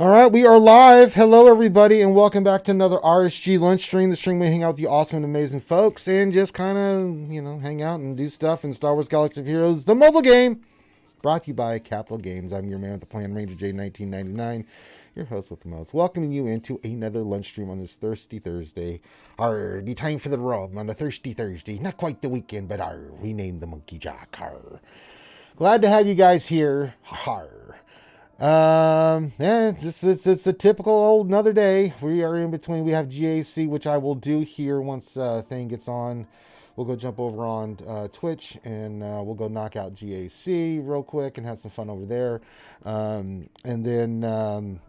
All right, we are live. Hello, everybody, and welcome back to another RSG lunch stream. The stream we hang out with you awesome and amazing folks and just kind of, hang out and do stuff in Star Wars Galaxy of Heroes, the mobile game. Brought to you by Capital Games. I'm your man with the plan, Ranger J 1999, your host with the most. Welcoming you into another lunch stream on this Thirsty Thursday. Be time for the rub on a Thirsty Thursday. Not quite the weekend, but we named the Monkey Jock. Glad to have you guys here. Yeah, it's a typical old another day. We are in between. We have GAC, which I will do here once thing gets on. We'll go jump over on Twitch and we'll go knock out GAC real quick and have some fun over there. And then so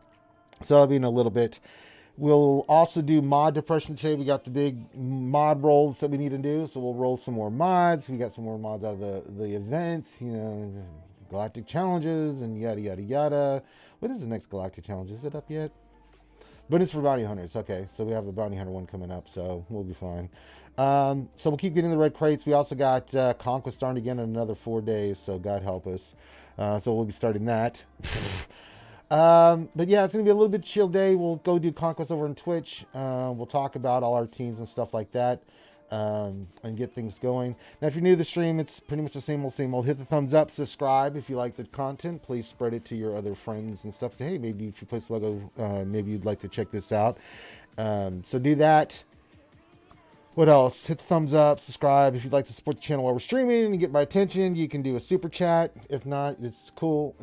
that'll be in a little bit. We'll also do mod depression today. We got the big mod rolls that we need to do, so we'll roll some more mods. We got some more mods out of the events, galactic challenges and yada yada yada. What is the next galactic challenge? Is it up yet? But it's for bounty hunters. Okay, so we have a bounty hunter one coming up, so we'll be fine. So we'll keep getting the red crates. We also got Conquest starting again in another 4 days, so God help us. So we'll be starting that. But yeah, it's gonna be a little bit chill day. We'll go do Conquest over on Twitch. We'll talk about all our teams and stuff like that. And get things going. Now, if you're new to the stream, it's pretty much the same old. Hit the thumbs up, subscribe if you like the content. Please spread it to your other friends and stuff. Say, hey, maybe if you play SWGOH, maybe you'd like to check this out. So do that. What else? Hit the thumbs up, subscribe. If you'd like to support the channel while we're streaming and get my attention, you can do a super chat. If not, it's cool.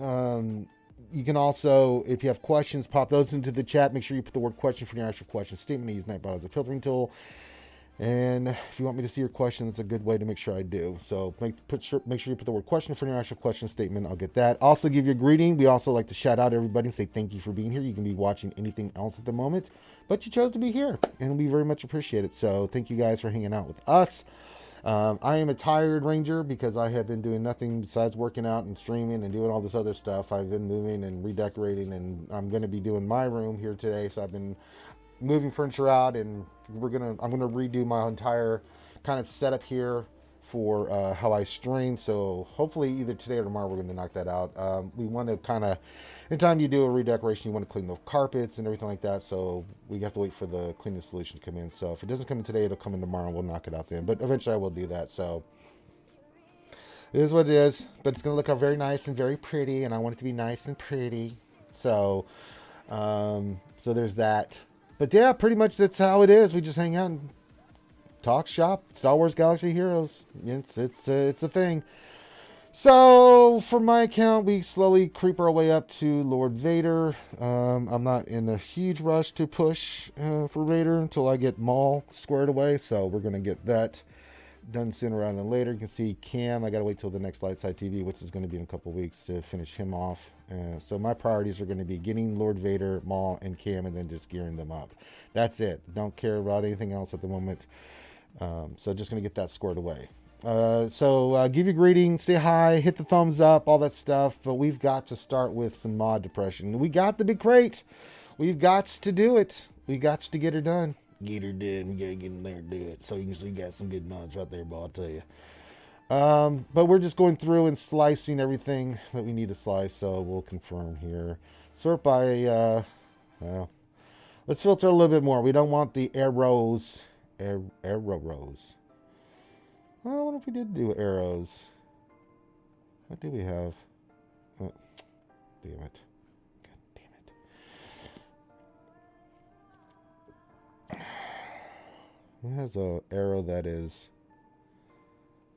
You can also, if you have questions, pop those into the chat. Make sure you put the word question for your actual question statement. I use Nightbot as a filtering tool. And if you want me to see your question, that's a good way to make sure I do. So make sure you put the word question for your actual question statement. I'll get that. Also give you a greeting. We also like to shout out everybody and say thank you for being here. You can be watching anything else at the moment, but you chose to be here, and we very much appreciate it. So thank you guys for hanging out with us. I am a tired ranger because I have been doing nothing besides working out and streaming and doing all this other stuff. I've been moving and redecorating, and I'm going to be doing my room here today. So I've been moving furniture out, and I'm gonna redo my entire kind of setup here for how I stream. So hopefully either today or tomorrow we're going to knock that out. We want to kind of, anytime you do a redecoration, you want to clean the carpets and everything like that. So we have to wait for the cleaning solution to come in. So if it doesn't come in today, it'll come in tomorrow and we'll knock it out then. But eventually I will do that. So it is what it is, but it's going to look very nice and very pretty, and I want it to be nice and pretty. So, so there's that. But yeah, pretty much that's how it is. We just hang out and talk shop. Star Wars Galaxy Heroes. It's a thing. So for my account, we slowly creep our way up to Lord Vader. I'm not in a huge rush to push for Vader until I get Maul squared away. So we're gonna get that done sooner rather than later. You can see Cam. I gotta wait till the next Light Side TV, which is going to be in a couple weeks, to finish him off. So my priorities are going to be getting Lord Vader, Maul, and Cam, and then just gearing them up. That's it. Don't care about anything else at the moment. So just going to get that squared away. So give your greetings, say hi, hit the thumbs up, all that stuff. But we've got to start with some mod depression. We got the big crate. We've got to do it. We got to get her done. Get her done. We gotta get in there and do it. So you can see you got some good mods right there, boy, I'll tell you. But we're just going through and slicing everything that we need to slice. So we'll confirm here. Sort by, well, let's filter a little bit more. We don't want the arrows. Arrows. Well, what if we did do arrows? What do we have? Oh, damn it. It has a arrow that is,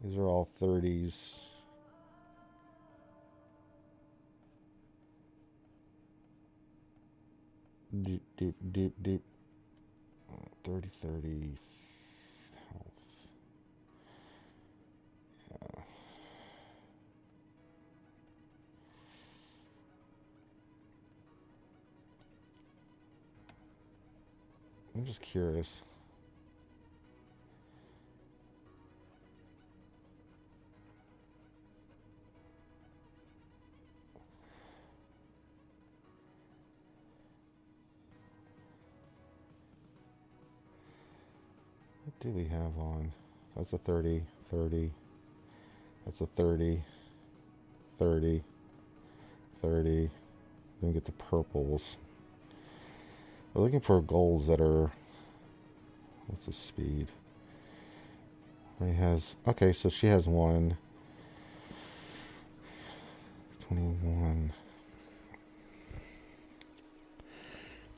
these are all 30s. Doop. 30 health. Yeah. I'm just curious. What do we have on? That's a 30, 30. That's a 30, 30, 30. Then we get the purples. We're looking for goals that are... What's the speed? He has... Okay, so she has 1. 21.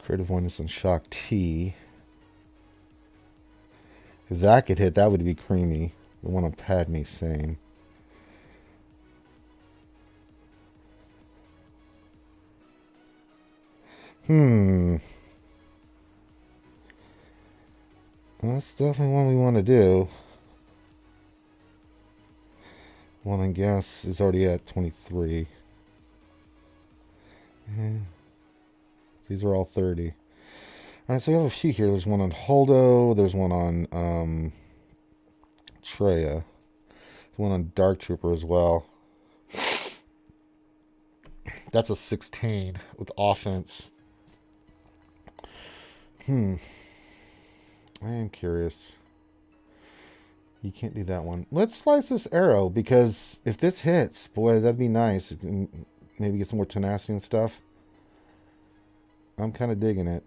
Creative 1 is on Shock T. If that could hit, that would be creamy. The one on Padme, same. That's definitely one we want to do. One on gas is already at 23. These are all 30. Alright, so we have a few here. There's one on Holdo. There's one on Treya. There's one on Dark Trooper as well. That's a 16 with offense. I am curious. You can't do that one. Let's slice this arrow, because if this hits, boy, that'd be nice. Maybe get some more tenacity and stuff. I'm kind of digging it.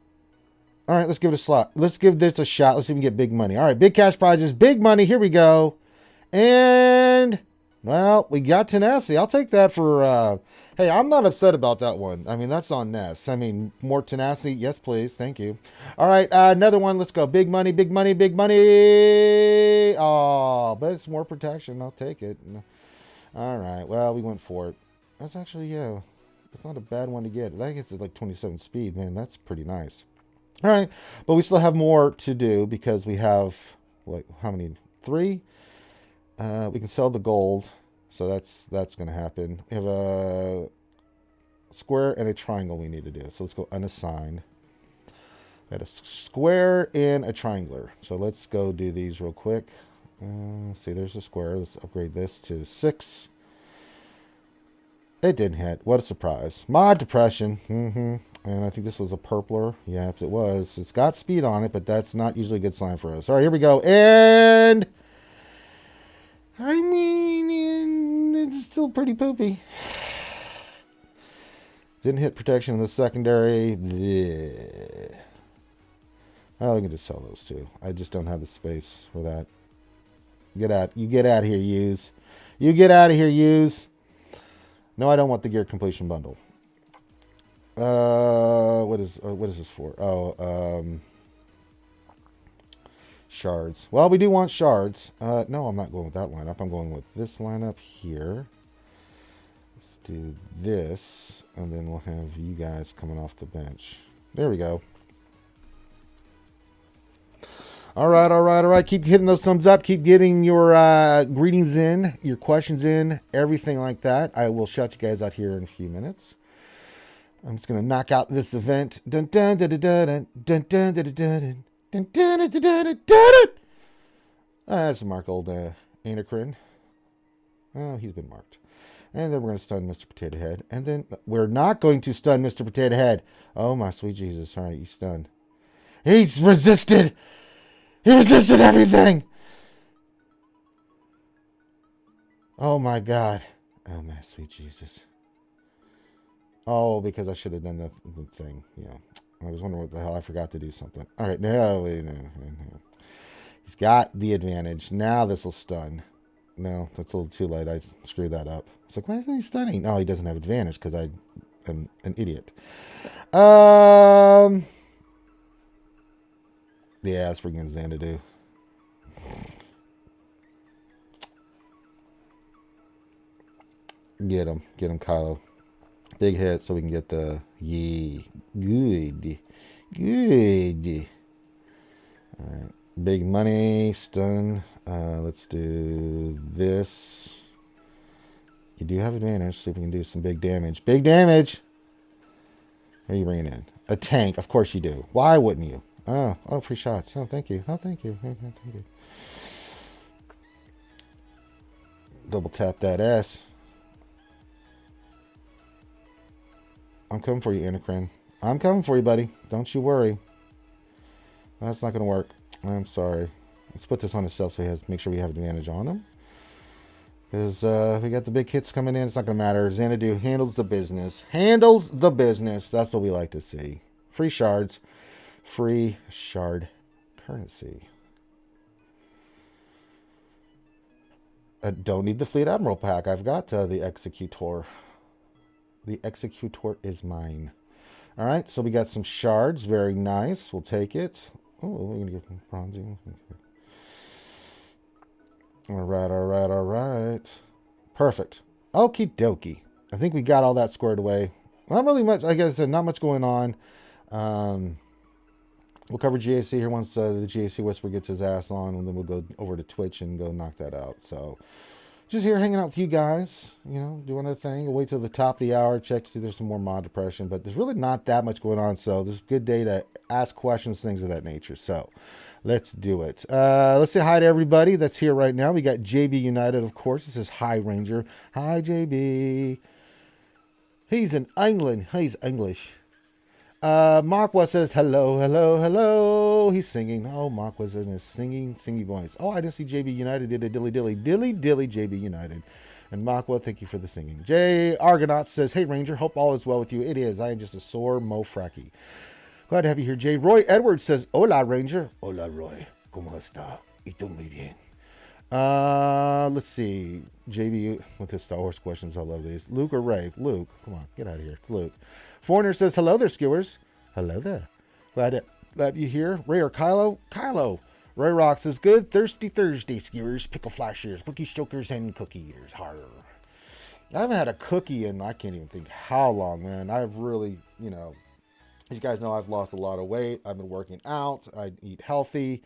All right, let's give it a slot. Let's give this a shot. Let's see if we can get big money. All right, big cash prizes, big money. Here we go. And, well, we got tenacity. I'll take that for... Hey, I'm not upset about that one. I mean, that's on Ness. I mean, more tenacity. Yes, please. Thank you. All right, another one. Let's go. Big money, big money, big money. Oh, but it's more protection. I'll take it. All right. Well, we went for it. That's actually, yeah, it's not a bad one to get. I think it's like 27 speed, man. That's pretty nice. All right. But we still have more to do because we have, like, how many? 3? We can sell the gold. So that's going to happen. We have a square and a triangle we need to do. So let's go unassigned. We had a square and a triangular. So let's go do these real quick. See, there's a square. Let's upgrade this to 6. It didn't hit. What a surprise. Mod depression. And I think this was a purpler. Yep, it was. It's got speed on it, but that's not usually a good sign for us. All right, here we go. And... I mean, it's still pretty poopy. Didn't hit protection in the secondary. Blech. Oh, we can just sell those too. I just don't have the space for that. Get out. You get out of here, use. You get out of here, use. No, I don't want the gear completion bundle. What is this for? Oh, shards. Well, we do want shards. No, I'm not going with that lineup. I'm going with this lineup here. Let's do this, and then we'll have you guys coming off the bench. There we go. All right, all right, all right. Keep hitting those thumbs up. Keep getting your greetings in, your questions in, everything like that. I will shout you guys out here in a few minutes. I'm just going to knock out this event. Dun, dun, dun, dun, dun, dun, dun, dun, dun, dun. Dun, dun, dun, dun, dun, dun. That's Mark old Anacrin. Oh, he's been marked. And then we're going to stun Mr. Potato Head. And then we're not going to stun Mr. Potato Head. Oh, my sweet Jesus. All right, you stunned. He's resisted. He resisted everything. Oh, my God. Oh, my sweet Jesus. Oh, because I should have done the thing. Yeah. I was wondering what the hell. I forgot to do something. All right. No. He's got the advantage. Now this will stun. No, that's a little too late. I screwed that up. It's like, why isn't he stunning? No, he doesn't have advantage because I am an idiot. Yeah, that's bringing Xanadu. Get him, Kylo. Big hit so we can get the good. All right, big money stun. Let's do this. You do have advantage. See if we can do some big damage. Big damage. What are you bringing in? A tank. Of course you do. Why wouldn't you? Oh, free shots. Oh, thank you. Oh, thank you. Thank you. Double tap that S. I'm coming for you, Anacrin. I'm coming for you, buddy. Don't you worry. That's not going to work. I'm sorry. Let's put this on the shelf so he has. Make sure we have advantage on him. Because we got the big hits coming in. It's not going to matter. Xanadu handles the business. Handles the business. That's what we like to see. Free shards. free shard currency. I don't need the Fleet Admiral pack. I've got the Executor. The Executor is mine. All right, so we got some shards. Very nice. We'll take it. Oh, we're going to get bronzing. Okay. All right. Perfect. Okie dokie. I think we got all that squared away. Not really much. Like I said, not much going on. We'll cover GAC here once the GAC Whisper gets his ass on, and then we'll go over to Twitch and go knock that out. So, just here hanging out with you guys, you know, doing our thing. We'll wait till the top of the hour, check to see if there's some more mod depression, but there's really not that much going on. So, there's a good day to ask questions, things of that nature. So, let's do it. Let's say hi to everybody that's here right now. We got JB United, of course. This is High Ranger. Hi, JB. He's in England. He's English. Makwa says hello. He's singing. Oh, Makwa's in his singing voice. Oh, I didn't see JB United did a dilly JB United. And Makwa, thank you for the singing. Jay Argonaut says, hey Ranger, hope all is well with you. It is. I am just a sore mofraki. Glad to have you here, Jay. Roy Edwards says, hola Ranger. Hola Roy. ¿Cómo está? Y tú muy bien. Let's see. JB with his Star Wars questions. I love these. Luke or Ray? Luke. Come on, get out of here. It's Luke. Foreigner says, hello there, skewers. Hello there. Glad you here. Ray or Kylo? Kylo. Ray Rock says, good Thirsty Thursday, skewers, pickle flashers, bookie stokers, and cookie eaters. Harr. I haven't had a cookie in, I can't even think how long, man. I've really, you know, as you guys know, I've lost a lot of weight. I've been working out. I eat healthy.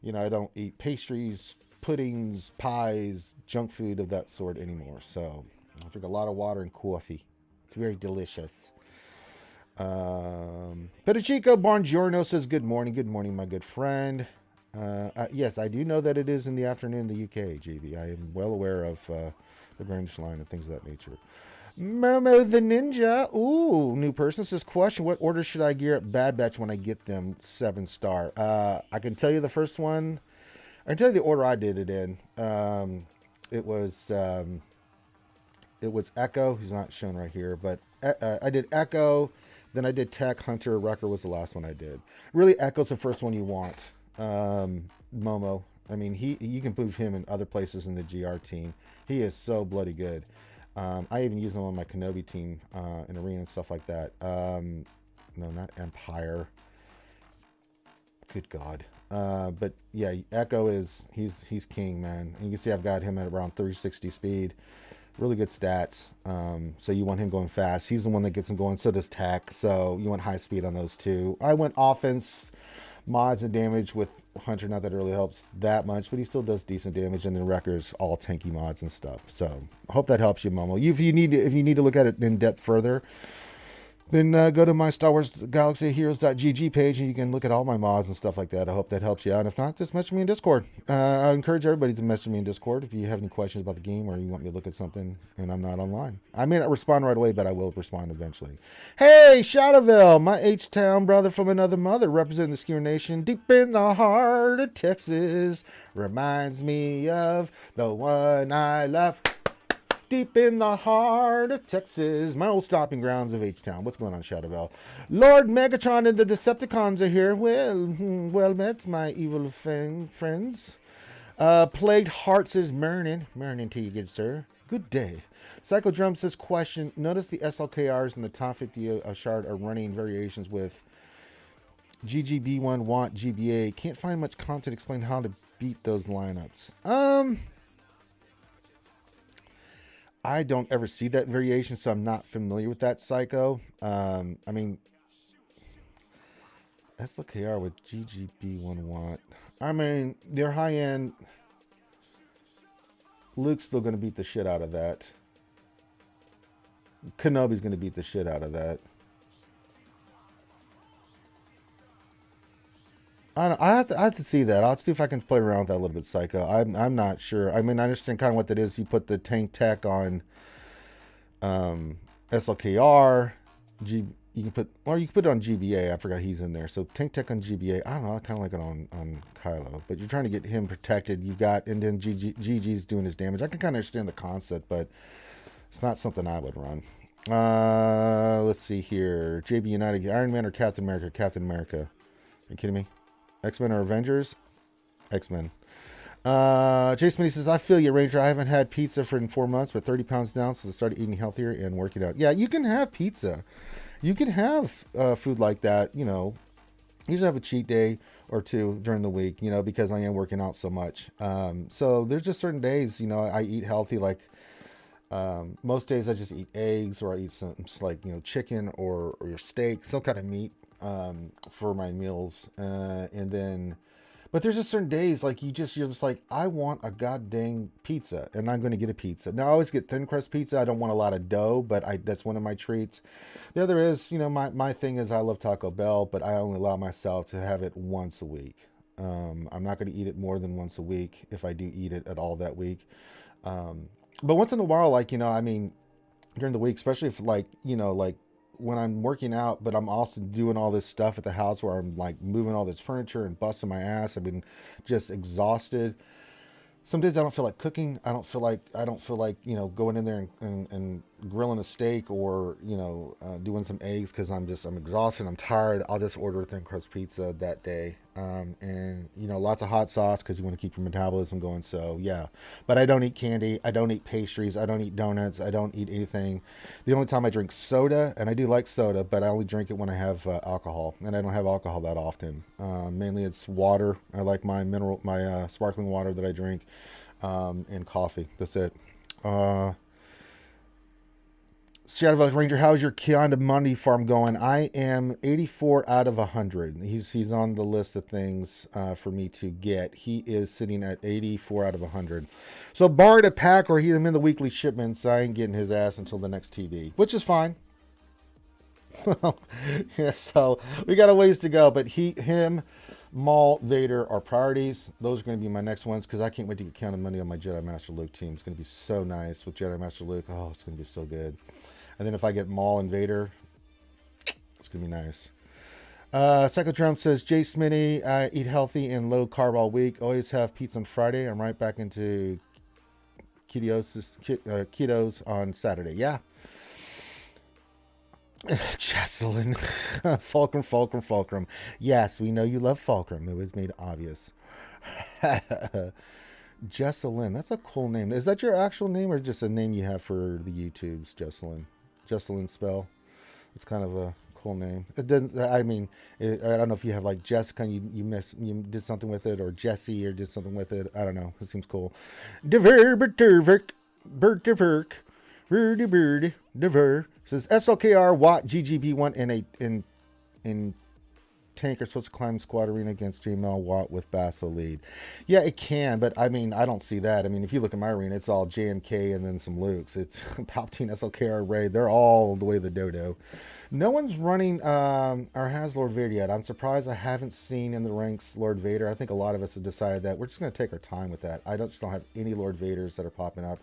You know, I don't eat pastries, puddings, pies, junk food of that sort anymore. So I drink a lot of water and coffee. It's very delicious. Petachico Buongiorno says, good morning, my good friend. Yes, I do know that it is in the afternoon in the UK, JB. I am well aware of the Grande line and things of that nature. Momo the Ninja. Ooh, new person says, question, what order should I gear up Bad Batch when I get them 7-star? I can tell you the first one. I can tell you the order I did it in. It was Echo. He's not shown right here, but I did Echo. Then I did Tech. Hunter Wrecker was the last one I did. Really, Echo's the first one you want. Momo. I mean, you can move him in other places in the GR team. He is so bloody good. I even use him on my Kenobi team in arena and stuff like that. No, not Empire. Good God. But yeah, Echo he's king, man. And you can see I've got him at around 360 speed. Really good stats. So you want him going fast. He's the one that gets him going. So does Tech. So you want high speed on those two. I went offense, mods, and damage with Hunter. Not that it really helps that much, but he still does decent damage. And then Wrecker's all tanky mods and stuff. So I hope that helps you, Momo. If you need to look at it in depth further, then go to my Star Wars Galaxy Heroes.gg page and you can look at all my mods and stuff like that. I hope that helps you out. And if not, just message me in Discord. I encourage everybody to message me in Discord if you have any questions about the game or you want me to look at something and I'm not online. I may not respond right away, but I will respond eventually. Hey, Shadowville, my H-Town brother from another mother, representing the Skewer Nation deep in the heart of Texas. Reminds me of the one I love. Deep in the heart of Texas, my old stomping grounds of H-Town. What's going on, Shadowbell? Lord Megatron and the Decepticons are here. Well met, my evil friends. Plagued Heart says, Morning to you, good sir. Good day. Psycho Drum says, question, notice the SLKRs in the top 50 of Shard are running variations with GGB1 want GBA. Can't find much content explain how to beat those lineups. I don't ever see that variation, so I'm not familiar with that, Psycho. I mean, SLKR with GGB1 watt. I mean, they're high-end. Luke's still going to beat the shit out of that. Kenobi's going to beat the shit out of that. I don't know, I have to see that. I'll see if I can play around with that a little bit, Psycho. I'm not sure. I mean, I understand kind of what that is. You put the tank tech on SLKR. You can put it on GBA. I forgot he's in there. So tank tech on GBA. I don't know. I kind of like it on Kylo. But you're trying to get him protected. You got, and then GG's doing his damage. I can kind of understand the concept, but it's not something I would run. Let's see here. JB United, Iron Man or Captain America? Captain America. you kidding me? X-Men or Avengers? X-Men. Jason says, I feel you, Ranger. I haven't had pizza for 4 months, but 30 pounds down since I started eating healthier and working out. Yeah, you can have pizza. You can have food like that, you know. You should have a cheat day or two during the week, you know, because I am working out so much. So there's just certain days, you know, I eat healthy. Like most days I just eat eggs, or I eat some like, you know, chicken or steak, some kind of meat for my meals. And then, but there's just certain days like you're just like, I want a goddamn pizza, and I'm going to get a pizza. Now I always get thin crust pizza. I don't want a lot of dough, but that's one of my treats. The other is, you know, my thing is I love Taco Bell, but I only allow myself to have it once a week. I'm not going to eat it more than once a week if I do eat it at all that week. But once in a while, like, you know, I mean, during the week, especially if like, you know, like when I'm working out, but I'm also doing all this stuff at the house where I'm like moving all this furniture and busting my ass. I've been just exhausted. Some days I don't feel like cooking. I don't feel like, you know, going in there and grilling a steak, or, you know, doing some eggs, because I'm exhausted. I'm tired. I'll just order a thin crust pizza that day. And, you know, lots of hot sauce, because you want to keep your metabolism going. So, yeah. But I don't eat candy. I don't eat pastries. I don't eat donuts. I don't eat anything. The only time I drink soda, and I do like soda, but I only drink it when I have alcohol. And I don't have alcohol that often. Mainly it's water. I like my sparkling water that I drink. And coffee. That's it. Shadow Ranger, how's your Kianda farm going? I am 84 out of 100. He's on the list of things for me to get. He is sitting at 84 out of 100. So barring a pack or I'm in the weekly shipments, I ain't getting his ass until the next TV, which is fine. Yeah, so we got a ways to go, but him, Maul, Vader are priorities. Those are going to be my next ones, because I can't wait to get Counted Money on my Jedi Master Luke team. It's going to be so nice with Jedi Master Luke. Oh, it's going to be so good. And then if I get Maul and Vader, it's going to be nice. Psychodrome says, Jay Smitty, I eat healthy and low carb all week. Always have pizza on Friday. I'm right back into ketos on Saturday. Yeah. Jesselyn. Fulcrum. Yes, we know you love Fulcrum. It was made obvious. Jesselyn. That's a cool name. Is that your actual name, or just a name you have for the YouTubes, Jesselyn? Jesselyn spell. It's kind of a cool name. It doesn't. I mean, I don't know if you have like Jessica and you did something with it, or Jesse, or did something with it. I don't know. It seems cool. Diverk. Says SLKR Watt GGB1 in tank are supposed to climb squad arena against JML Watt with Bassa lead. Yeah, it can, but I mean, I don't see that. I mean, if you look at my arena, it's all JMK and then some Lukes. It's Palpatine, SLKR, Ray. They're all the way the dodo. No one's running or has Lord Vader yet. I'm surprised I haven't seen in the ranks Lord Vader. I think a lot of us have decided that we're just going to take our time with that. I just don't have any Lord Vaders that are popping up.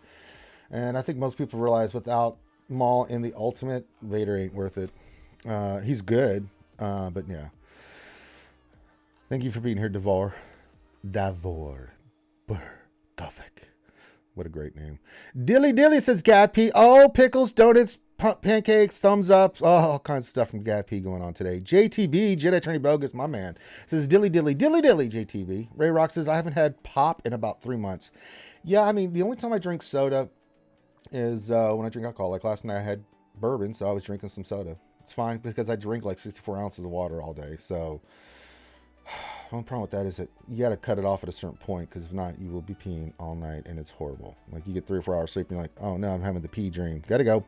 And I think most people realize without Maul in the Ultimate, Vader ain't worth it. He's good, but yeah. Thank you for being here, Davor Burtofik. What a great name. Dilly says Gad P. Oh, pickles, donuts, pancakes, thumbs up. Oh, all kinds of stuff from Gad P going on today. JTB, Jedi Attorney Bogus, my man, says dilly, JTB. Ray Rock says, I haven't had pop in about 3 months. Yeah, I mean, the only time I drink soda is when I drink alcohol. Like last night I had bourbon, so I was drinking some soda. It's fine, because I drink like 64 ounces of water all day. So the only problem with that is that you got to cut it off at a certain point, because if not, you will be peeing all night, and it's horrible. Like you get 3 or 4 hours sleep, and you're like, oh no, I'm having the pee dream. Gotta go.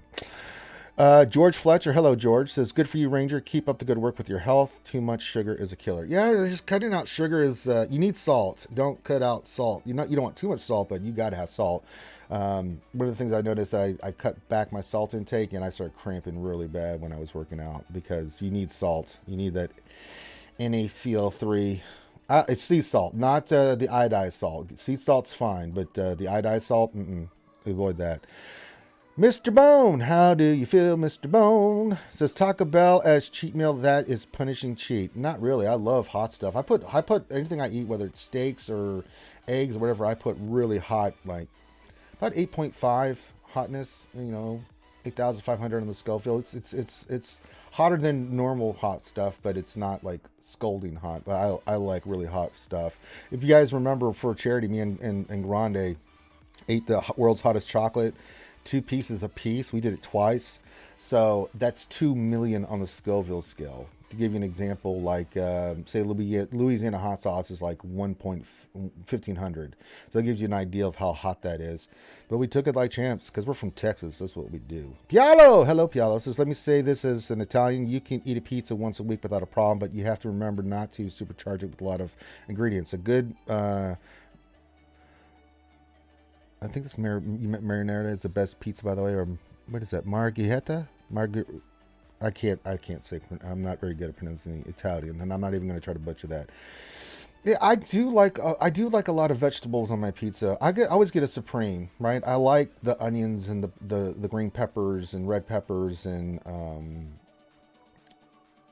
George Fletcher, hello George, says, good for you, Ranger. Keep up the good work with your health. Too much sugar is a killer. Yeah, just cutting out sugar is, you need salt. Don't cut out salt. You don't want too much salt, but you got to have salt. One of the things I noticed, I cut back my salt intake, and I started cramping really bad when I was working out, because you need salt. You need that NaCl3. It's sea salt, not the iodized salt. Sea salt's fine, but the iodized salt, avoid that. Mr. Bone, how do you feel, Mr. Bone? Says Taco Bell as cheat meal. That is punishing cheat. Not really. I love hot stuff. I put anything I eat, whether it's steaks or eggs or whatever, I put really hot, like about 8.5 hotness, you know, 8,500 on the Scoville. It's hotter than normal hot stuff, but it's not like scalding hot. But I like really hot stuff. If you guys remember, for charity, me and Grande ate the world's hottest chocolate, 2 pieces a piece. We did it twice, so that's 2 million on the Scoville scale. To give you an example, like say Louisiana hot sauce is like 1,500, so that gives you an idea of how hot that is. But we took it like champs because we're from Texas. That's what we do. Pialo, hello Pialo says, let me say this as an Italian: you can eat a pizza once a week without a problem, but you have to remember not to supercharge it with a lot of ingredients. A good I think this marinara is the best pizza, by the way. Or what is that? Margherita? I can't say. I'm not very good at pronouncing Italian, and I'm not even going to try to butcher that. Yeah, I do like a lot of vegetables on my pizza. I always get a supreme, right? I like the onions and the green peppers and red peppers and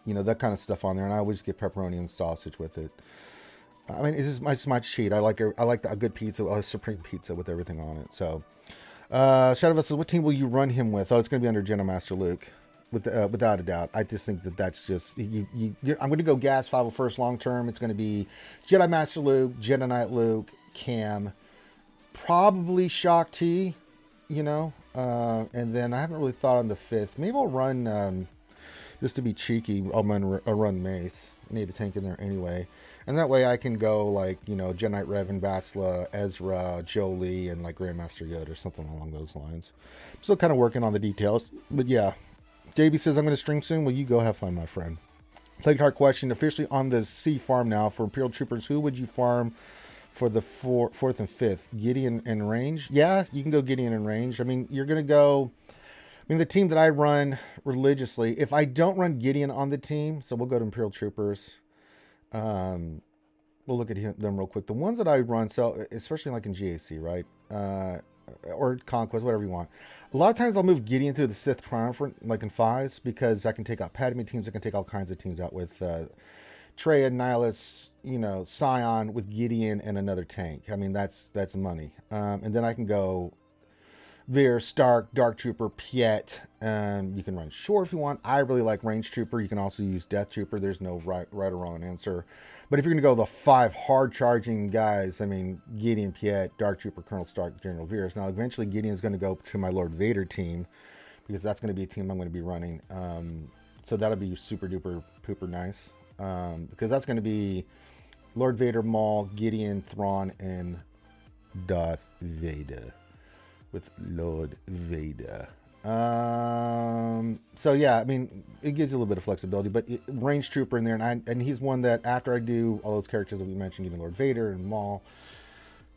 that kind of stuff on there, and I always get pepperoni and sausage with it. I mean, it's my cheat. I like a good pizza, a supreme pizza with everything on it. So, Shadowvest says, what team will you run him with? Oh, it's going to be under Jedi Master Luke, without a doubt. I just think that's just I'm going to go Gas 501st long term. It's going to be Jedi Master Luke, Jedi Knight Luke, Cam, probably Shock T, and then I haven't really thought on the 5th. Maybe I'll run just to be cheeky. I'll run Mace. I need a tank in there anyway. And that way I can go like, Jedi Knight Revan, Vatsla, Ezra, Jolie, and like Grandmaster Yoda or something along those lines. I'm still kind of working on the details. But yeah. JB says, I'm going to stream soon. Well, you go have fun, my friend. Plague Heart question. Officially on the C farm now for Imperial Troopers. Who would you farm for the 4th and 5th? Gideon and Range? Yeah, you can go Gideon and Range. I mean, you're going to go... the team that I run religiously, if I don't run Gideon on the team, so we'll go to Imperial Troopers. We'll look at them real quick. The ones that I run, so especially like in GAC, right? Or Conquest, whatever you want. A lot of times I'll move Gideon to the Sith Triumphant, like in 5s, because I can take out Padme teams. I can take all kinds of teams out with Traya, Nihilus, Scion with Gideon and another tank. I mean, that's money. And then I can go Veer, Stark, Dark Trooper, Piet. You can run Shore if you want. I really like Range Trooper. You can also use Death Trooper. There's no right or wrong answer. But if you're going to go the 5 hard-charging guys, I mean, Gideon, Piet, Dark Trooper, Colonel Stark, General Veers. Now, eventually, Gideon's going to go to my Lord Vader team because that's going to be a team I'm going to be running. So that'll be super-duper pooper nice because that's going to be Lord Vader, Maul, Gideon, Thrawn, and Darth Vader. With Lord Vader. So yeah, I mean, it gives you a little bit of flexibility, but Range Trooper in there, and he's one that after I do all those characters that we mentioned, even Lord Vader and Maul,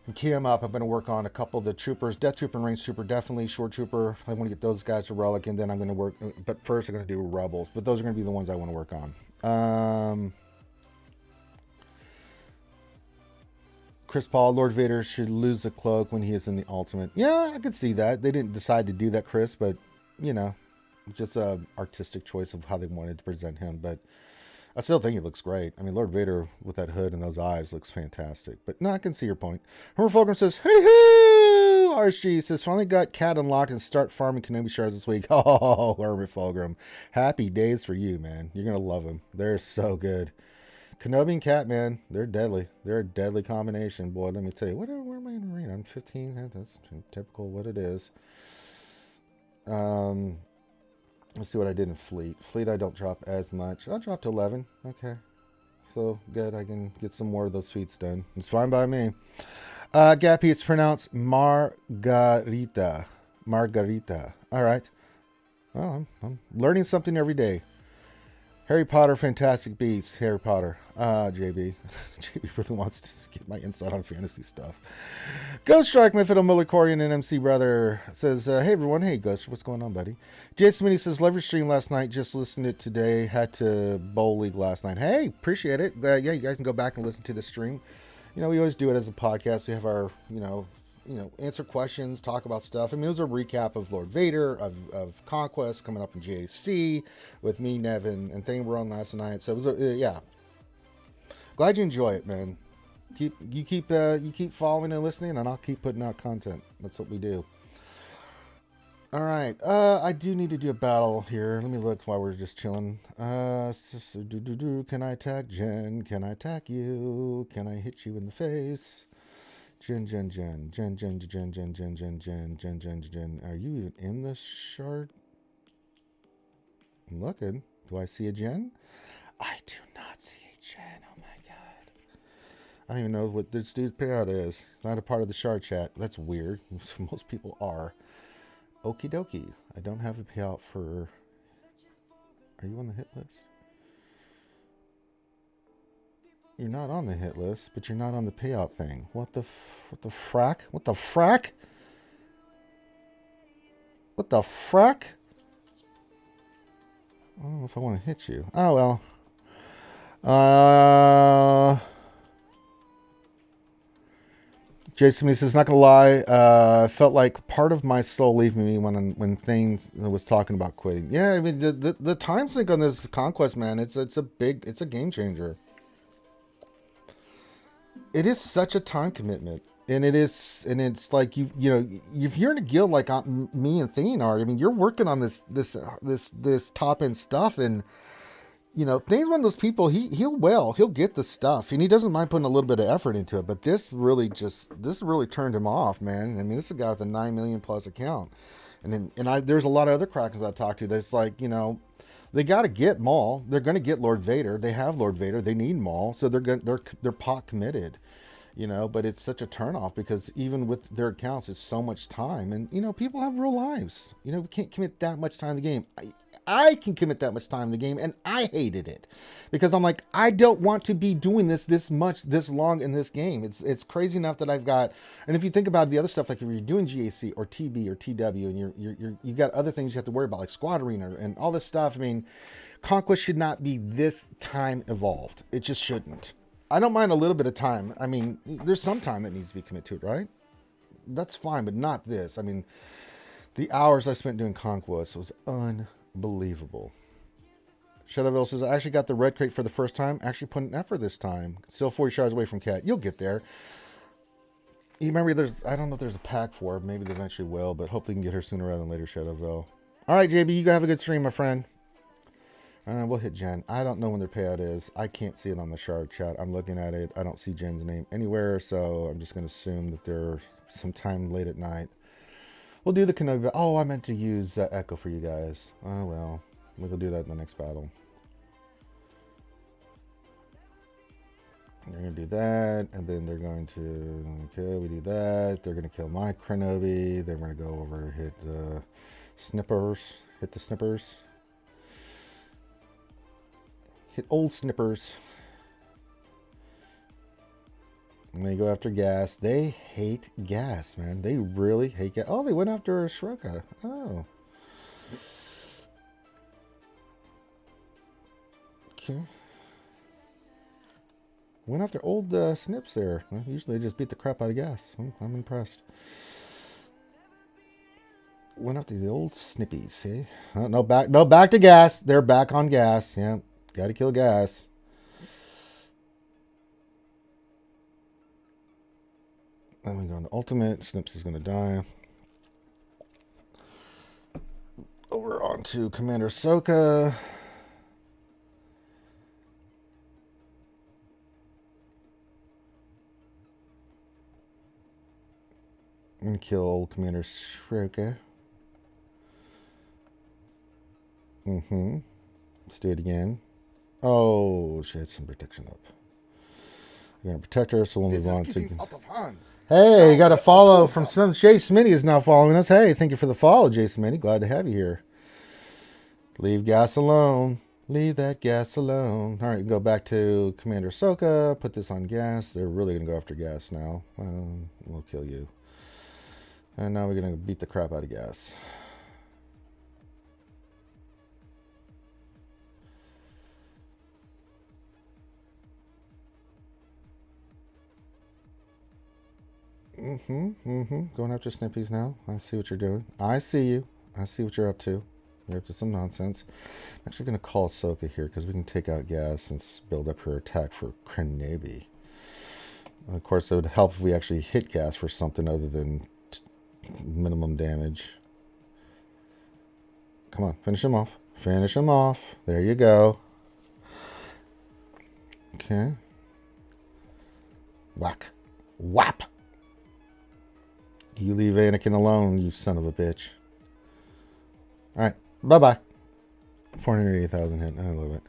and key him up, I'm going to work on a couple of the troopers, Death Trooper and Range Trooper, definitely Short Trooper. I want to get those guys to Relic, and then I'm going to work, but first I'm going to do Rebels, but those are going to be the ones I want to work on. Chris Paul, Lord Vader should lose the cloak when he is in the ultimate. Yeah, I could see that. They didn't decide to do that, Chris, but, just a artistic choice of how they wanted to present him. But I still think he looks great. I mean, Lord Vader with that hood and those eyes looks fantastic. But no, I can see your point. Herman Fulgrim says, hey-hoo! RSG says, finally got Cat unlocked and start farming Kenobi shards this week. Oh, Herman Fulgrim. Happy days for you, man. You're going to love them. They're so good. Kenobi and Cat, man, they're deadly. They're a deadly combination, boy. Let me tell you. Where am I in arena? I'm 15. That's typical what it is. Let's see what I did in Fleet. Fleet, I don't drop as much. I'll drop to 11. Okay. So, good. I can get some more of those feats done. It's fine by me. Gappy, it's pronounced Margarita. Margarita. All right. Well, I'm learning something every day. Harry Potter, Fantastic Beasts. Harry Potter. JB. JB really wants to get my insight on fantasy stuff. Ghost Strike, my fiddle Millicorian and MC Brother says, hey everyone. Hey Ghost, what's going on, buddy? Jason Mini says, love your stream last night. Just listened to it today. Had to bowl league last night. Hey, appreciate it. Yeah, you guys can go back and listen to the stream. We always do it as a podcast. We have our, answer questions, talk about stuff. I mean, it was a recap of Lord Vader, of Conquest coming up in GAC with me, Nevin, and thing we're on last night. So it was, yeah. Glad you enjoy it, man. You keep following and listening, and I'll keep putting out content. That's what we do. All right. I do need to do a battle here. Let me look while we're just chilling. Can I attack Jen? Can I attack you? Can I hit you in the face? Jen. Are you even in the shard? I'm looking. Do I see a Jen? I do not see a Jen. Oh my god. I don't even know what this dude's payout is. It's not a part of the shard chat. That's weird. Most people are. Okie dokie. I don't have a payout for... Are you on the hit list? You're not on the hit list, but you're not on the payout thing. What the frack? What the frack? What the frack? I don't know if I want to hit you. Oh, well. Jason says, not gonna lie, felt like part of my soul leaving me when Thanes was talking about quitting. Yeah, I mean the time sync on this Conquest, man, it's a game changer. It is such a time commitment, and it's like you know, if you're in a guild like me and Thane are, I mean, you're working on this top end stuff, and you know, Thane's one of those people. He'll get the stuff, and he doesn't mind putting a little bit of effort into it. But this really turned him off, man. I mean, this is a guy with a 9 million plus account, and there's a lot of other Krakens I talked to that's like, you know, they got to get Maul. They're going to get Lord Vader. They have Lord Vader. They need Maul, so they're pot committed. You know, but it's such a turnoff because even with their accounts, it's so much time. And, you know, people have real lives. You know, we can't commit that much time in the game. I can commit that much time in the game, and I hated it. Because I'm like, I don't want to be doing this long in this game. It's crazy enough that I've got... And if you think about the other stuff, like if you're doing GAC or TB or TW, and you've got other things you have to worry about, like Squad Arena and all this stuff. I mean, Conquest should not be this time evolved. It just shouldn't. I don't mind a little bit of time. I mean, there's some time that needs to be committed to it, right? That's fine, but not this. I mean, the hours I spent doing Conquest was unbelievable. Shadowville says, I actually got the red crate for the first time. Actually put an effort this time. Still 40 shards away from Cat. You'll get there. You remember, I don't know if there's a pack for her. Maybe they eventually will, but hopefully you can get her sooner rather than later, Shadowville. All right, JB, you go have a good stream, my friend. We'll hit Jen. I don't know when their payout is. I can't see it on the shard chat. I'm looking at it. I don't see Jen's name anywhere, so I'm just going to assume that they're sometime late at night. We'll do the Kenobi. Oh, I meant to use Echo for you guys. Oh, well. We'll do that in the next battle. They're going to do that, and then they're going to... Okay, we do that. They're going to kill my Kenobi. Then we're going to go over, hit the Snippers. Hit the Snippers. Hit old Snippers. And they go after gas. They hate gas, man. They really hate gas. Oh, they went after a Shroka. Oh. Okay. Went after old Snips there. Well, usually they just beat the crap out of gas. I'm impressed. Went after the old Snippies, see? Oh, no back to gas. They're back on gas. Yeah. Gotta kill gas. Then we go into ultimate. Snips is gonna die. Over onto Commander Ahsoka. I'm gonna kill old Commander Ahsoka. Let's do it again. Oh, she had some protection up. We're going to protect her, so we'll move on to... Hey, you got a follow from some... Jay Smitty is now following us. Hey, thank you for the follow, Jay Smitty. Glad to have you here. Leave gas alone. Leave that gas alone. All right, go back to Commander Ahsoka. Put this on gas. They're really going to go after gas now. We'll kill you. And now we're going to beat the crap out of gas. Going after Snippies now. I see what you're doing. I see you. I see what you're up to. You're up to some nonsense. I'm actually going to call Ahsoka here because we can take out gas and build up her attack for Grande. Of course, it would help if we actually hit gas for something other than minimum damage. Come on, finish him off. Finish him off. There you go. Okay. Whack. Whap. You leave Anakin alone, you son of a bitch. Alright, bye-bye. 480,000 hit. I love it.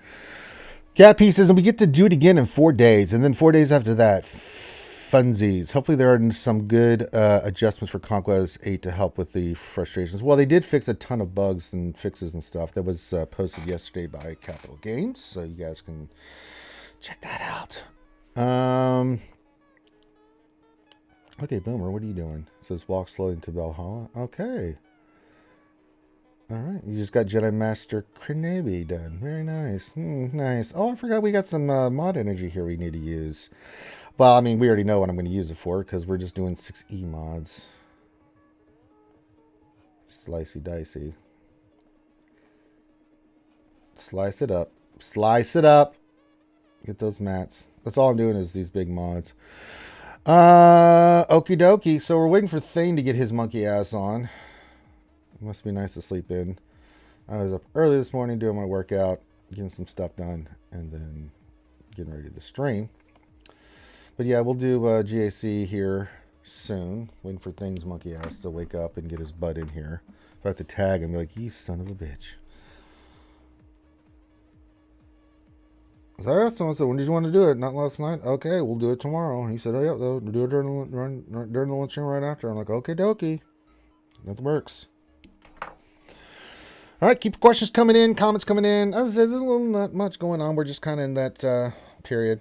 Cat pieces, and we get to do it again in 4 days. And then 4 days after that, funsies. Hopefully there are some good adjustments for Conquest 8 to help with the frustrations. Well, they did fix a ton of bugs and fixes and stuff. That was posted yesterday by Capital Games, so you guys can check that out. Okay, Boomer, what are you doing? It says walk slowly into Valhalla. Okay. All right, you just got Jedi Master Grande done. Very nice. Nice. Oh, I forgot we got some mod energy here we need to use. Well, I mean, we already know what I'm going to use it for because we're just doing 6E mods. Slicey dicey. Slice it up. Slice it up. Get those mats. That's all I'm doing is these big mods. Okie dokie. So we're waiting for Thane to get his monkey ass on. It must be nice to sleep in. I was up early this morning doing my workout, getting some stuff done, and then getting ready to stream. But yeah, we'll do GAC here soon. Waiting for Thane's monkey ass to wake up and get his butt in here. If I have to tag him, be like, you son of a bitch. So I asked someone, said, when did you want to do it? Not last night? Okay, we'll do it tomorrow. And he said, oh yeah, we'll do it during the luncheon right after. I'm like, okay, dokie. That works. All right, keep your questions coming in, comments coming in. As I said, there's not much going on. We're just kind of in that period.